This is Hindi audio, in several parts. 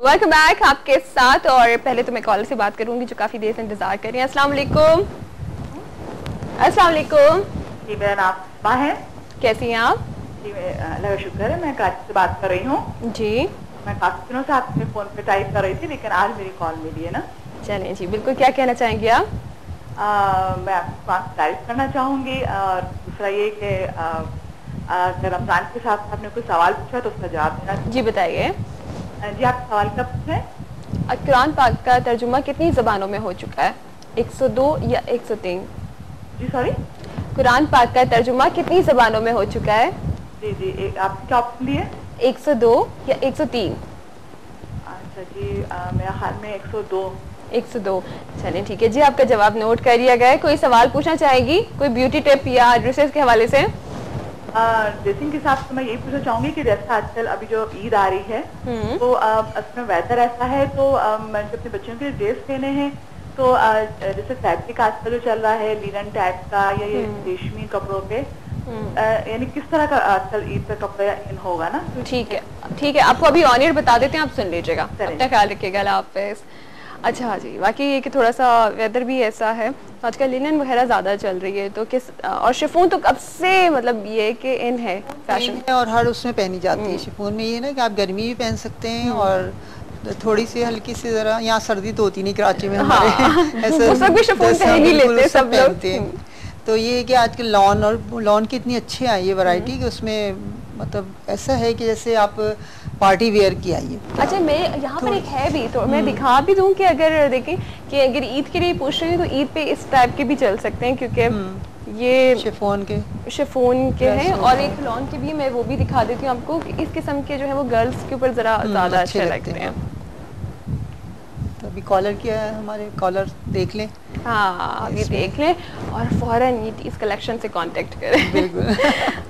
वेलकम बैक आपके साथ। और पहले तो मैं कॉलर से बात करूंगी जो काफ़ी देर से इंतज़ार कर रही हैं। अस्सलाम वालेकुम। अस्सलाम वालेकुम जी, मेरा नाम सुषमा है। कैसी हैं आप? जी, अल्लाह का शुक्र है। मैं कराची से बात कर रही हूँ। जी, मैं काफ़ी दिनों से आपके फ़ोन पे टाइप कर रही थी, लेकिन आज मेरी कॉल मिली है ना। चलें जी, बिल्कुल। क्या कहना चाहेंगी आप? मैं आपके पास तारीफ करना चाहूँगी, और दूसरा ये कि अगर रमज़ान के साथ आपने कोई सवाल पूछा तो उसका जवाब देना। जी बताइए। जी, आप सवाल क्या पूछें? कुरान पाक का तर्जुमा कितनी ज़बानों में हो चुका है? 102 या 103? जी सॉरी, कुरान पाक का तर्जुमा कितनी ज़बानों में हो चुका है? जी जी, आपने क्या ऑप्शन दिए? 102 या 103? अच्छा जी, मेरा ख्याल में 102। 102। चलें ठीक है जी, आपका जवाब नोट कर लिया गया है। कोई सवाल पूछना चाहेगी? कोई ब्यूटी टिप या ड्रेसेस के हवाले से? ड्रेसिंग के हिसाब से मैं यही पूछना चाहूंगी कि जैसा आजकल अभी जो ईद आ रही है, तो उसमें वेदर ऐसा है, तो मैंने अपने बच्चों के लिए ड्रेस लेने हैं, तो जैसे फैब्रिक आजकल जो चल रहा है लिनन टाइप का या ये रेशमी कपड़ों पे, यानी किस तरह का आजकल ईद पे कपड़ा इन होगा ना। ठीक है ठीक है, आपको अभी ऑनियर बता देते हैं, आप सुन लीजिएगा। अपना ख्याल रखिएगा। अल्लाह हाफ़िज़। अच्छा जी, बाकी ये कि थोड़ा सा वेदर भी ऐसा है, आजकल लिनन वगैरह ज़्यादा चल रही है, तो किस और शिफॉन तो कब से मतलब ये कि इन है फैशन, और हर उसमें पहनी जाती है। शिफॉन में ये ना कि आप गर्मी भी पहन सकते हैं और थोड़ी सी हल्की सी जरा, यहाँ सर्दी तो होती नहीं कराची में हमारे। ऐसा उस वक्त भी शिफॉन पहन ही लेते हैं सब लोग। तो ये है कि आजकल लॉन और लॉन की इतनी अच्छी आई है वैरायटी कि उसमें मतलब ऐसा है कि जैसे आप पार्टी वेयर की आई है। अच्छा, मैं यहाँ पर एक है भी, तो मैं दिखा भी दूँ कि अगर देखें कि अगर ईद के लिए पूछ रही हूँ तो ईद पे इस टाइप के भी चल सकते हैं, क्योंकि ये शिफॉन के हैं। और एक लॉन के भी, मैं वो भी दिखा देती हूँ आपको कि इस किस्म के जो है वो गर्ल्स के ऊपर ज़रा ज़्यादा अच्छे लगते हैं। तो अभी कॉलर क्या है, हमारे कॉलर देख लें। हाँ, अभी देख लें और फौरन ये इस कलेक्शन से कांटेक्ट करें। बिल्कुल।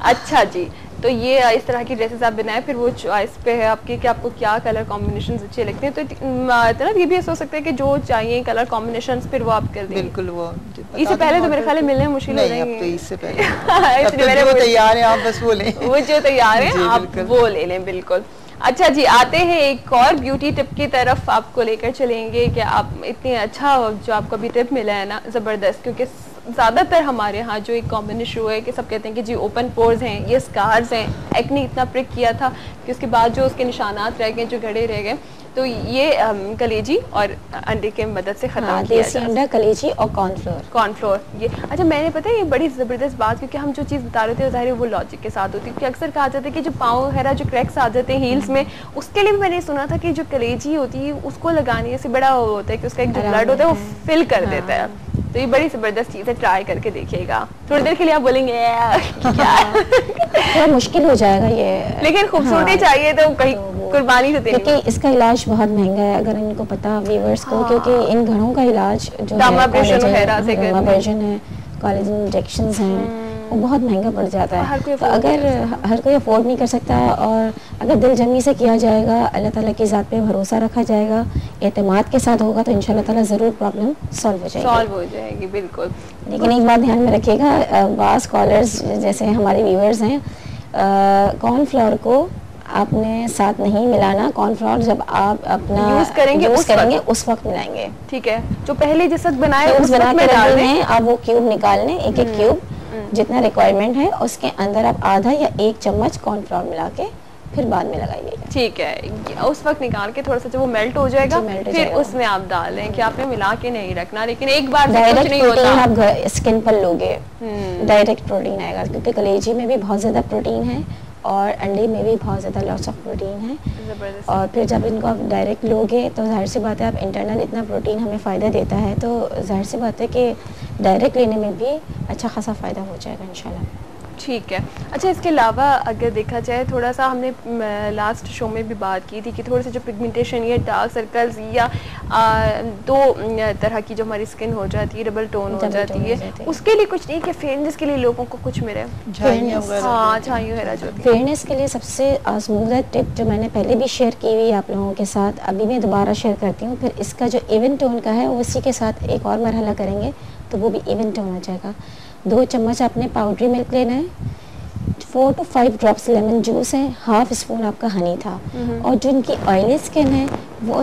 अच्छा जी, तो ये इस तरह की ड्रेसेस आप बनाएं, फिर वो चॉइस पे है आपकी कि आपको क्या कलर कॉम्बिनेशन अच्छे लगते हैं। तो मतलब ये भी हो सकता है कि जो चाहिए कलर कॉम्बिनेशन फिर वो आप कर दें। बिल्कुल, वो इससे पहले तो मेरे ख्याल मिलने मुश्किल हो जाएंगे। अब तो इससे पहले वो तैयार है, आप बस वो लें। वो जो तैयार है आप वो ले लें। बिल्कुल। अच्छा जी, आते हैं एक और ब्यूटी टिप की तरफ, आपको लेकर चलेंगे कि आप इतनी अच्छा जो आपको अभी टिप मिला है ना, ज़बरदस्त, क्योंकि ज़्यादातर हमारे यहाँ जो एक कॉमन इशू है कि सब कहते हैं कि जी ओपन पोर्स हैं, ये स्कार्स हैं, एक्ने इतना प्रिक किया था कि उसके बाद जो उसके निशानात रह गए, जो गड़े रह गए, तो ये कलेजी और अंडे की मदद से खत्म किया देसी अंडा, कलेजी और कॉर्नफ्लोर ये। अच्छा, मैंने पता है ये बड़ी ज़बरदस्त बात, क्योंकि हम जो चीज़ बता रहे थे ज़ाहिर है वो लॉजिक के साथ होती है, क्योंकि अक्सर कहा जाता है कि जो पाँव वगैरह जो क्रैक्स आ जाते हैं हील्स में, उसके लिए भी मैंने सुना था कि जो कलेजी होती है उसको लगाने से बड़ा होता है कि उसका एक जो ब्लड होता है वो फिल कर देता है। तो ये बड़ी ज़बरदस्त चीज़ है, ट्राई करके देखिएगा। थोड़ी देर के लिए आप बोलेंगे क्या थोड़ा मुश्किल हो जाएगा ये, लेकिन खूबसूरती चाहिए तो कहीं कुर्बानी तो देनी, क्योंकि इसका इलाज बहुत महंगा है अगर इनको पता व्यूअर्स को, क्योंकि इन घड़ों का इलाज जो डामाब्रेशन है, कोलेजन इंजेक्शंस हैं, वो बहुत महंगा पड़ जाता है। तो अगर हर कोई अफोर्ड नहीं कर सकता, और अगर दिल जमी से किया जाएगा, अल्लाह ताला की ज़ात पे भरोसा रखा जाएगा, एतमाद के साथ होगा, तो इंशाल्लाह ताला ज़रूर प्रॉब्लम सॉल्व हो जाएगी। बिल्कुल। लेकिन एक बात ध्यान में रखिएगा, बास कॉलर्स जैसे हमारे व्यूअर्स हैं, कॉर्नफ्लोर को आपने साथ नहीं मिलाना। कॉर्नफ्लोर जब आप अपना यूज करेंगे उस वक्त मिलाएंगे, ठीक है? जो पहले जिस वक्त बनाए उस बना के डाल दें, आप वो क्यूब निकाल लें, एक एक क्यूब जितना रिक्वायरमेंट है उसके अंदर आप आधा या 1 चम्मच कॉर्नफ्लोर मिला के फिर बाद में लगाइएगा। ठीक है, उस वक्त निकाल के थोड़ा सा जब वो मेल्ट हो जाएगा फिर उसमें आप डालें, कि आपने मिला के नहीं रखना, लेकिन एक बार डायरेक्ट नहीं होता, आप स्किन पर लोगे डायरेक्ट प्रोटीन आएगा, क्योंकि कलेजी में भी बहुत ज़्यादा प्रोटीन है और अंडे में भी बहुत ज़्यादा लॉट्स ऑफ प्रोटीन है। और फिर जब इनको आप डायरेक्ट लोगे तो जाहिर सी बात है, आप इंटरनल इतना प्रोटीन हमें फ़ायदा देता है, तो जाहिर सी बात है कि डायरेक्ट लेने में भी अच्छा खासा फ़ायदा हो जाएगा इंशाल्लाह। ठीक है। अच्छा, इसके अलावा अगर देखा जाए, थोड़ा सा हमने लास्ट शो में भी बात की थी कि थोड़े से जो पिगमेंटेशन या डार्क सर्कल्स या दो तरह की जो हमारी स्किन हो जाती है, डबल टोन हो जाती है, उसके लिए कुछ नहीं कि फेयरनेस के लिए लोगों को कुछ मिले, छाई वगैरह जो फेयरनेस के लिए सबसे स्मूथ टिप जो मैंने पहले भी शेयर की हुई आप लोगों के साथ, अभी मैं दोबारा शेयर करती हूँ। फिर इसका जो इवन टोन का है उसी के साथ एक और मरहला करेंगे तो वो भी इवन टोन हो जाएगा। 2 चम्मच आपने पाउडरी मिल्क लेना है, 4 to 5 ड्रॉप्स लेमन जूस है, हाफ स्पून आपका हनी था। और जो इनकी ऑयली स्किन है वो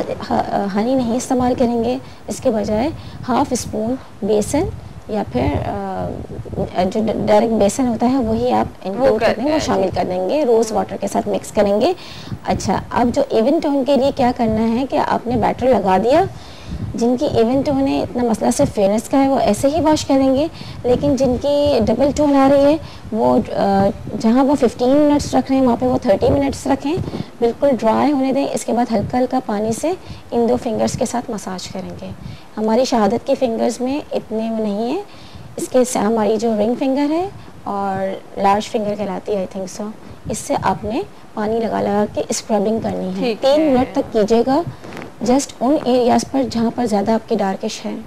हनी नहीं इस्तेमाल करेंगे, इसके बजाय हाफ स्पून बेसन या फिर जो डायरेक्ट बेसन होता है वही आप इंक्लूड कर देंगे, वो शामिल कर देंगे, रोज़ वाटर के साथ मिक्स करेंगे। अच्छा, अब जो इवन टोन के लिए क्या करना है कि आपने बैटर लगा दिया, जिनकी इवन टोन है, इतना मसला सिर्फ फेयरनेस का है, वो ऐसे ही वॉश करेंगे। लेकिन जिनकी डबल टोन आ रही है वो जहाँ वो 15 मिनट्स रख रहे हैं वहाँ पे वो 30 मिनट्स रखें, बिल्कुल ड्राई होने दें। इसके बाद हल्का हल्का पानी से इन 2 फिंगर्स के साथ मसाज करेंगे। हमारी शहादत की फिंगर्स में इतने वो नहीं है, इसके हमारी जो रिंग फिंगर है और लार्ज फिंगर कहलाती है आई थिंक सो, इससे आपने पानी लगा लगा के स्क्रबिंग करनी है। 3 मिनट तक कीजिएगा, जस्ट उन एरियाज पर जहाँ पर ज़्यादा आपके डार्किश है,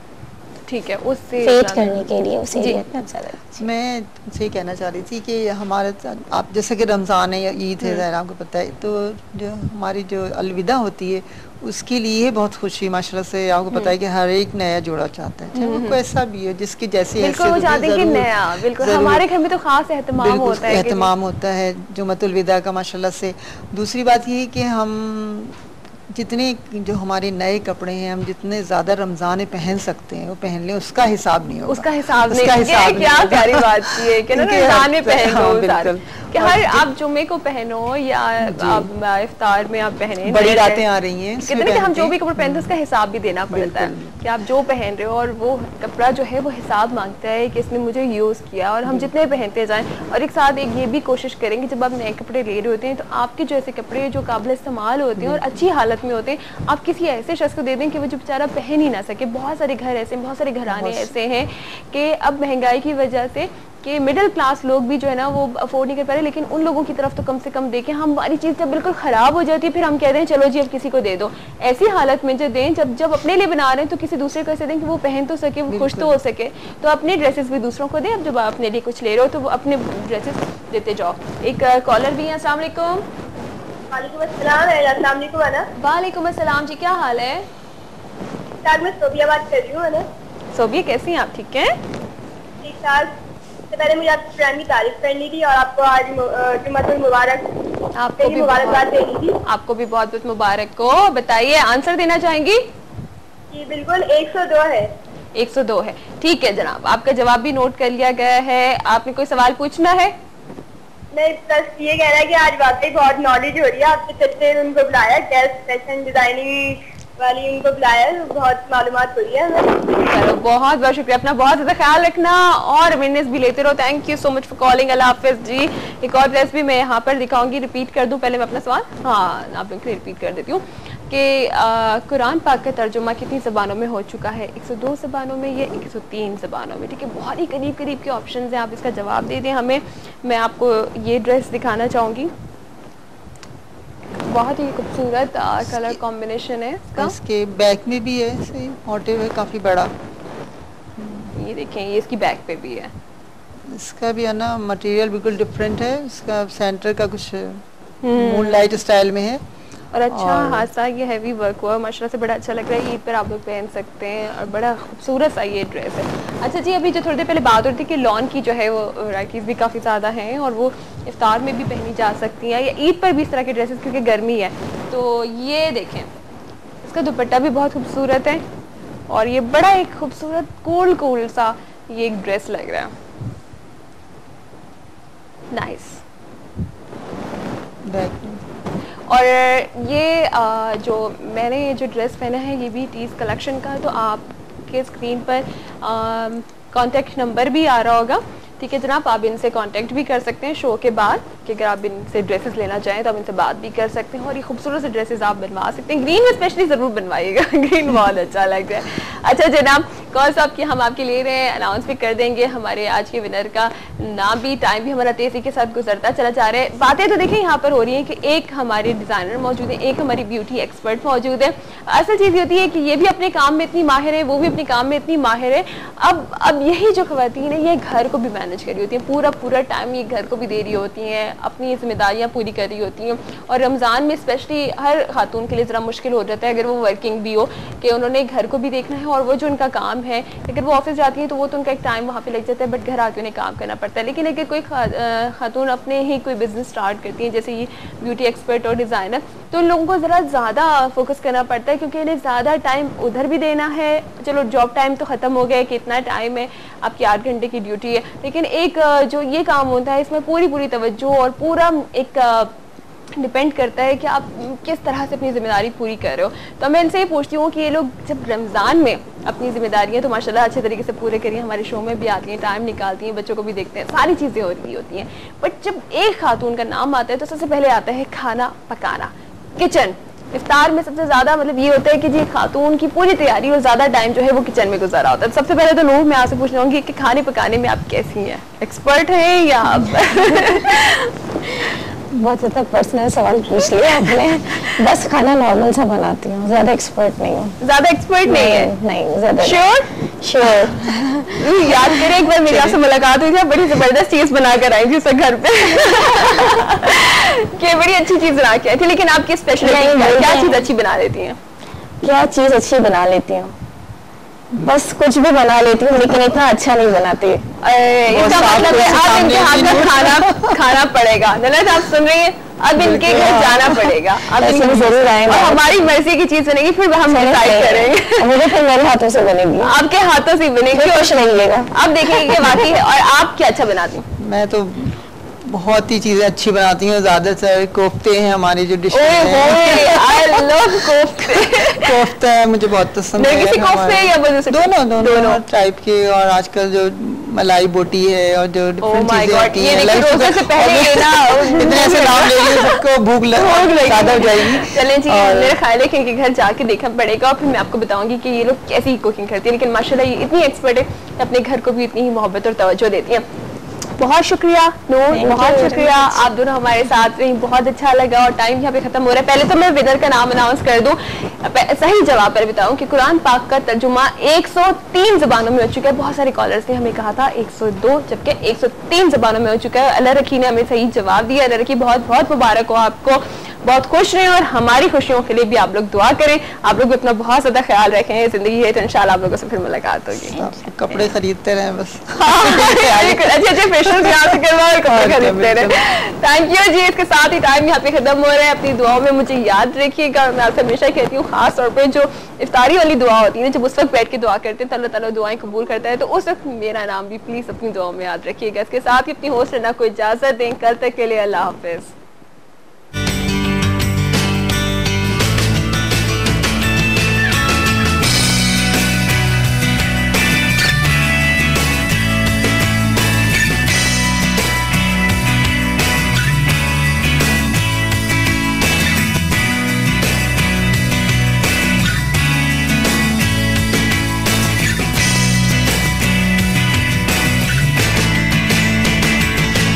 ठीक है, उससे फेड करने के लिए उस एरिया पे आप ज़्यादा। मैं तुमसे कहना चाह रही थी कि हमारे आप जैसे कि रमज़ान है या ईद है, ज़ाहिर आपको पता है, तो जो हमारी जो अलविदा होती है उसके लिए बहुत खुशी माशाल्लाह से आपको पता है कि हर एक नया जोड़ा चाहता है, चाहे वो कोई ऐसा भी हो जिसकी जैसी बिल्कुल वो चाहते हैं कि नया, बिल्कुल हमारे घर में तो खास एहतमाम होता है, एहतमाम होता है जुमतुल विदा का माशाल्लाह से। दूसरी बात ये कि हम जितने जो हमारे नए कपड़े हैं हम जितने ज़्यादा रमज़ान पहन सकते हैं वो पहन लें, उसका हिसाब नहीं होगा, उसका हिसाब नहीं, क्या प्यारी बात की है कि ना रमज़ान में पहनो, कि हर आप जुम्मे को पहनो या आप इफ्तार में आप पहने, बड़ी रातें आ रही हैं, कहते हैं कि हम जो भी कपड़े पहनते हैं उसका हिसाब भी देना पड़ता है कि आप जो पहन रहे हो, और वो कपड़ा जो है वो हिसाब मांगता है कि इसने मुझे यूज़ किया, और हम जितने पहनते जाएं। और एक साथ एक ये भी कोशिश करेंगे जब आप नए कपड़े ले रहे होते हैं तो आपके जो ऐसे कपड़े जो काबिल इस्तेमाल होते हैं और अच्छी हालत में होते हैं, आप किसी ऐसे शख्स को दे दें कि वो जो बेचारा पहन ही ना सके। बहुत सारे घर ऐसे, बहुत सारे घराने ऐसे हैं कि अब महंगाई की वजह से कि मिडिल क्लास लोग भी जो है ना वो अफोर्ड नहीं कर पा रहे, लेकिन उन लोगों की तरफ तो कम से कम देखें। हमारी चीज़ जब बिल्कुल ख़राब हो जाती है फिर हम कहते हैं चलो जी अब किसी को दे दो। ऐसी हालत में जो दें, जब अपने लिए बना रहे हैं तो किसी दूसरे को ऐसे दें कि वो पहन तो सके, वो खुश तो हो सके। तो अपने ड्रेसेस भी दूसरों को दें। अब जब आप अपने लिए कुछ ले रहे हो तो वो अपने ड्रेसेस देते जाओ। एक कॉलर भी है, अस्सलाम वालेकुम। वालेकुम अस्सलाम जी, क्या हाल है? मैं सोबिया बात कर रही हूँ। सोबिया कैसी हैं आप? ठीक है, ठीक ठाक। पहले मुझे आपकी प्रोग्राम की तारीफ करनी थी और आपको आज जुम्मतुल मुबारक, आपको भी मुबारकबाद देनी थी। आपको भी बहुत बहुत मुबारक हो। बताइए, आंसर देना चाहेंगी? जी बिल्कुल, 102 है। 102 है, ठीक है जनाब, आपका जवाब भी नोट कर लिया गया है। आपने कोई सवाल पूछना है? नहीं, बस ये कहना है कि आज वाकई बहुत नॉलेज हो रही है। आपके चलते उनको बुलाया, गेस्ट फैशन डिजाइनिंग वाली उनको बुलाया, बहुत मालूमात हो रही है हमें। चलो बहुत बहुत शुक्रिया, अपना बहुत ज़्यादा ख्याल रखना और अवेयरनेस भी लेते रहो। Thank you so much for calling. अल्लाह हाफिज़ जी। एक और ड्रेस भी मैं यहाँ पर दिखाऊंगी, रिपीट कर दूँ पहले मैं अपना सवाल? हाँ, आप लोग रिपीट कर देती हूँ कि कुरान पाक का तर्जुमा कितनी ज़बानों में हो चुका है? 102 ज़बानों में, ये 103 ज़बानों में, ठीक है। बहुत ही करीब करीब के ऑप्शन हैं, आप इसका जवाब दे दें हमें। मैं आपको ये ड्रेस दिखाना चाहूँगी, बहुत ही खूबसूरत कलर कॉम्बिनेशन है इसका। इसके बैक में भी है, सही मोटिव है काफ़ी बड़ा। ये देखें, ये इसकी बैक पे भी है। इसका भी है ना मटेरियल बिल्कुल डिफरेंट है, इसका सेंटर का कुछ मूनलाइट स्टाइल में है और अच्छा हाथा ये हैवी वर्क हुआ माशाल्लाह से, बड़ा अच्छा लग रहा है। ईद पर आप लोग पहन सकते हैं और बड़ा खूबसूरत सा ये ड्रेस है। अच्छा जी, अभी जो थोड़ी देर पहले बात हो रही थी कि लॉन की जो है वो वैराइटीज़ भी काफ़ी ज़्यादा हैं और वो इफ्तार में भी पहनी जा सकती हैं या ईद पर भी इस तरह के ड्रेसेस, क्योंकि गर्मी है। तो ये देखें, इसका दुपट्टा भी बहुत खूबसूरत है और ये बड़ा एक खूबसूरत कूल सा ये एक ड्रेस लग रहा है, नाइस। और ये जो मैंने ये जो ड्रेस पहना है ये भी टीज़ कलेक्शन का है। तो आपके स्क्रीन पर कॉन्टेक्ट नंबर भी आ रहा होगा, ठीक है जनाब। आप इनसे कांटेक्ट भी कर सकते हैं शो के बाद कि अगर आप इनसे ड्रेसेस लेना चाहें तो आप इनसे बात भी कर सकते हैं और ये खूबसूरत से ड्रेसेस आप बनवा सकते हैं। ग्रीन में स्पेशली ज़रूर बनवाइएगा, ग्रीन बहुत अच्छा लग रहा है। अच्छा जनाब, कॉल साहब की हम आपके ले रहे हैं, अनाउंस भी कर देंगे हमारे आज के विनर का नाम भी। टाइम भी हमारा तेज़ी के साथ गुजरता चला जा रहा है। बातें तो देखिए यहाँ पर हो रही हैं कि एक हमारे डिज़ाइनर मौजूद है, एक हमारी ब्यूटी एक्सपर्ट मौजूद है। असल चीज़ ये होती है कि ये भी अपने काम में इतनी माहिर है, वो भी अपने काम में इतनी माहिर है। अब यही जो ख़वातीन है ये घर को भी मैनेज कर रही होती हैं, पूरा टाइम ये घर को भी दे रही होती हैं, अपनी जिम्मेदारियाँ पूरी कर रही होती हैं। और रमज़ान में स्पेशली हर खातून के लिए ज़रा मुश्किल हो जाता है अगर वो वर्किंग भी हो कि उन्होंने घर को भी देखना है और वो जो उनका काम काम है, अगर वो ऑफिस जाती हैं तो वो तो उनका एक टाइम वहाँ पे लग जाता है, बट घर आके उन्हें काम करना पड़ता है। लेकिन अगर कोई खातून अपने ही कोई बिजनेस स्टार्ट करती है, जैसे ये ब्यूटी एक्सपर्ट और डिज़ाइनर, तो उन लोगों को ज़रा ज़्यादा फोकस करना पड़ता है, क्योंकि इन्हें ज़्यादा टाइम उधर भी देना है। चलो जॉब टाइम तो ख़त्म हो गया कि इतना टाइम है, आपकी 8 घंटे की ड्यूटी है, लेकिन एक जो ये काम होता है इसमें पूरी तवज्जो और पूरा एक डिपेंड करता है कि आप किस तरह से अपनी जिम्मेदारी पूरी कर रहे हो। तो मैं इनसे ये पूछती हूँ कि ये लोग जब रमज़ान में अपनी जिम्मेदारियाँ तो माशाल्लाह अच्छे तरीके से पूरे करिए, हमारे शो में भी आती हैं, टाइम निकालती हैं, बच्चों को भी देखते हैं, सारी चीज़ें हो रही होती हैं, बट जब एक खातून का नाम आता है तो सबसे पहले आता है खाना पकाना, किचन। इफ्तार में सबसे ज्यादा मतलब ये होता है कि जी खातून की पूरी तैयारी और ज्यादा टाइम जो है वो किचन में गुजारा होता है। सबसे पहले तो नूर मैं आपसे पूछ चाहूंगी कि खाने पकाने में आप कैसी हैं, एक्सपर्ट हैं या बहुत ज़्यादा पर्सनल सवाल पूछ लिया आपने। बस खाना नॉर्मल सा बनाती हूँ, ज़्यादा एक्सपर्ट नहीं हूँ। ज़्यादा एक्सपर्ट नहीं है? नहीं ज़्यादा। श्योर याद करें एक बार मेरी आपसे मुलाकात हुई थी, बड़ी जबरदस्त चीज बना कर आई थी उससे घर पे कि बड़ी अच्छी चीज बना के आई थी। लेकिन आपकी स्पेशलिटी क्या चीज अच्छी बना लेती हैं? क्या चीज अच्छी बना लेती हूँ? बस कुछ भी बना लेती हूँ, लेकिन इतना अच्छा नहीं बनाती। इसका मतलब है आप इनके हाथ का खाना खाना पड़ेगा। नलत आप सुन रही हैं, अब इनके घर जाना पड़ेगा, अब जरूर आएंगे, हमारी मर्जी की चीज बनेगी, फिर हम डिसाइड करेंगे। मुझे फिर मेरे हाथों से बनेगी, आपके हाथों से बनेगी, खुश रहिएगा। आप देखेंगे कि वाकई है। और आप क्या अच्छा बनाती हैं? मैं तो बहुत ही चीजें अच्छी बनाती हूँ, ज्यादातर कोफ्ते हैं हमारी जो डिश कोफ्ता है मुझे बहुत पसंद है। दोनों टाइप के, और आजकल जो मलाई बोटी है और जो डिफरेंट चीजें आती हैं, इतने ऐसे नाम लेंगे सबको भूख ज्यादा हो जाएगी। चलें जी, मेरा ख्याल है कि इनके घर जाके देखना पड़ेगा और फिर मैं आपको बताऊंगी कि ये लोग कैसी कुकिंग करती है। लेकिन माशाल्लाह ये इतनी एक्सपर्ट है, अपने घर को भी इतनी ही मोहब्बत और तवज्जो देती हैं। बहुत शुक्रिया नूर, बहुत शुक्रिया, आप दोनों हमारे साथ रही, बहुत अच्छा लगा। और टाइम यहाँ पे खत्म हो रहा है। पहले तो मैं विनर का नाम अनाउंस कर दूं, सही जवाब पर बताऊं कि कुरान पाक का तर्जुमा 103 जबानों में हो चुका है। बहुत सारे कॉलर्स ने हमें कहा था 102, जबकि 103 जबानों में हो चुका है। अल्लाह रखी ने हमें सही जवाब दिया। अल्लाह रखी बहुत बहुत मुबारक हो आपको, बहुत खुश रहें और हमारी खुशियों के लिए भी आप लोग दुआ करें। आप लोग अपना बहुत ज्यादा ख्याल रखें, जिंदगी है तो इंशाल्लाह आप लोगों से फिर मुलाकात होगी। कपड़े खरीदते रहे बस, अच्छे फेशियल यहाँ से करवाओ, कपड़े खरीदते रहे। थैंक यू जी। इसके साथ ही टाइम यहाँ पे खत्म हो रहा है। अपनी दुआओं में मुझे याद रखिएगा। मैं आपसे हमेशा कहती हूँ, खास तौर पर जो इफ्तारी वाली दुआ होती है, जब उस वक्त बैठ के दुआ करते हैं तो अल्लाह ताला दुआएं कबूल करता है, तो उस वक्त मेरा नाम भी प्लीज अपनी दुआओं में याद रखिएगा। इसके साथ ही अपनी होस्ट रहना को इजाजत दें। कल तक के लिए अल्लाह हाफिज।